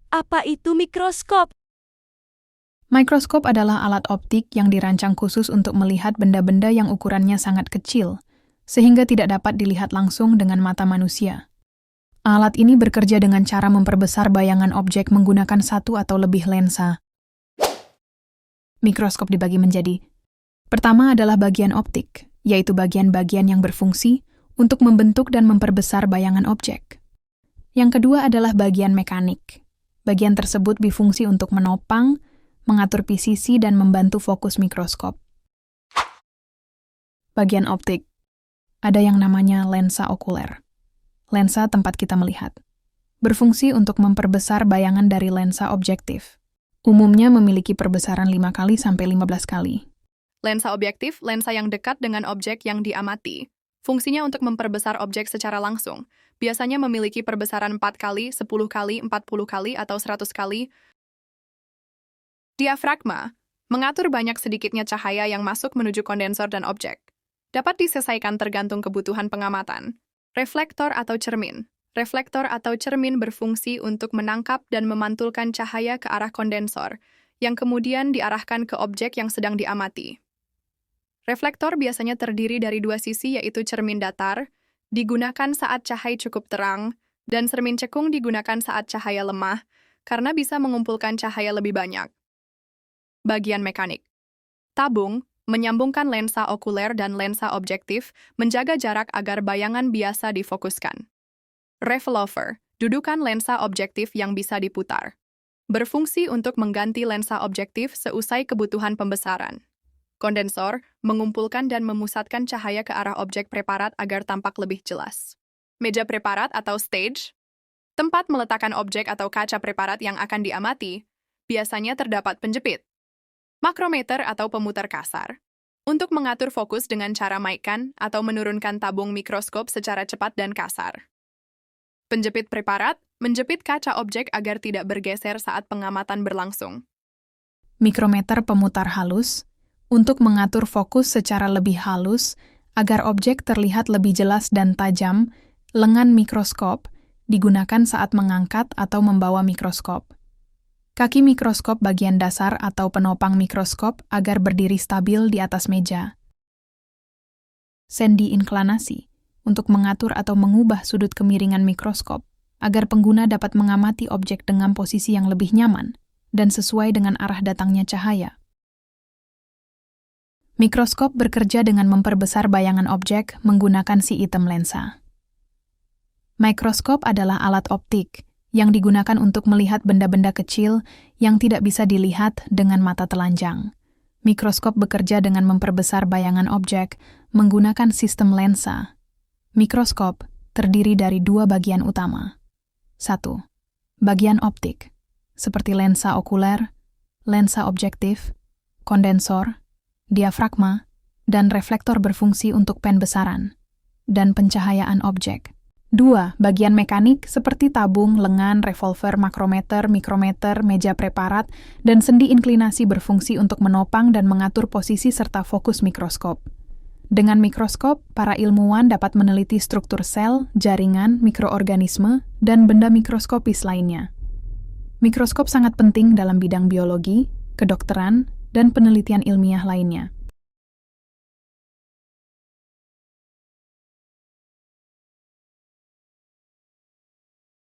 Apa itu mikroskop? Mikroskop adalah alat optik yang dirancang khusus untuk melihat benda-benda yang ukurannya sangat kecil, sehingga tidak dapat dilihat langsung dengan mata manusia. Alat ini bekerja dengan cara memperbesar bayangan objek menggunakan satu atau lebih lensa. Mikroskop dibagi menjadi: pertama adalah bagian optik, yaitu bagian-bagian yang berfungsi untuk membentuk dan memperbesar bayangan objek. Yang kedua adalah bagian mekanik. Bagian tersebut berfungsi untuk menopang, mengatur presisi, dan membantu fokus mikroskop. Bagian optik. Ada yang namanya lensa okuler. Lensa tempat kita melihat. Berfungsi untuk memperbesar bayangan dari lensa objektif. Umumnya memiliki perbesaran 5 kali sampai 15 kali. Lensa objektif, lensa yang dekat dengan objek yang diamati. Fungsinya untuk memperbesar objek secara langsung. Biasanya memiliki perbesaran 4 kali, 10 kali, 40 kali, atau 100 kali. Diafragma mengatur banyak sedikitnya cahaya yang masuk menuju kondensor dan objek. Dapat disesuaikan tergantung kebutuhan pengamatan. Reflektor atau cermin. Reflektor atau cermin berfungsi untuk menangkap dan memantulkan cahaya ke arah kondensor, yang kemudian diarahkan ke objek yang sedang diamati. Reflektor biasanya terdiri dari dua sisi, yaitu cermin datar, digunakan saat cahaya cukup terang, dan cermin cekung digunakan saat cahaya lemah, karena bisa mengumpulkan cahaya lebih banyak. Bagian mekanik. Tabung menyambungkan lensa okuler dan lensa objektif, menjaga jarak agar bayangan biasa difokuskan. Revolver, dudukan lensa objektif yang bisa diputar. Berfungsi untuk mengganti lensa objektif seusai kebutuhan pembesaran. Kondensor mengumpulkan dan memusatkan cahaya ke arah objek preparat agar tampak lebih jelas. Meja preparat atau stage, tempat meletakkan objek atau kaca preparat yang akan diamati, biasanya terdapat penjepit. Makrometer atau pemutar kasar, untuk mengatur fokus dengan cara menaikkan atau menurunkan tabung mikroskop secara cepat dan kasar. Penjepit preparat, menjepit kaca objek agar tidak bergeser saat pengamatan berlangsung. Mikrometer pemutar halus, untuk mengatur fokus secara lebih halus agar objek terlihat lebih jelas dan tajam. Lengan mikroskop digunakan saat mengangkat atau membawa mikroskop. Kaki mikroskop bagian dasar atau penopang mikroskop agar berdiri stabil di atas meja. Sendi inklinasi, untuk mengatur atau mengubah sudut kemiringan mikroskop, agar pengguna dapat mengamati objek dengan posisi yang lebih nyaman dan sesuai dengan arah datangnya cahaya. Mikroskop bekerja dengan memperbesar bayangan objek menggunakan si item lensa. Mikroskop adalah alat optik yang digunakan untuk melihat benda-benda kecil yang tidak bisa dilihat dengan mata telanjang. Mikroskop bekerja dengan memperbesar bayangan objek menggunakan sistem lensa. Mikroskop terdiri dari dua bagian utama. 1. Bagian optik, seperti lensa okuler, lensa objektif, kondensor, diafragma, dan reflektor berfungsi untuk penbesaran dan pencahayaan objek. 2. Bagian mekanik seperti tabung, lengan, revolver, makrometer, mikrometer, meja preparat, dan sendi inklinasi berfungsi untuk menopang dan mengatur posisi serta fokus mikroskop. Dengan mikroskop, para ilmuwan dapat meneliti struktur sel, jaringan, mikroorganisme, dan benda mikroskopis lainnya. Mikroskop sangat penting dalam bidang biologi, kedokteran, dan penelitian ilmiah lainnya.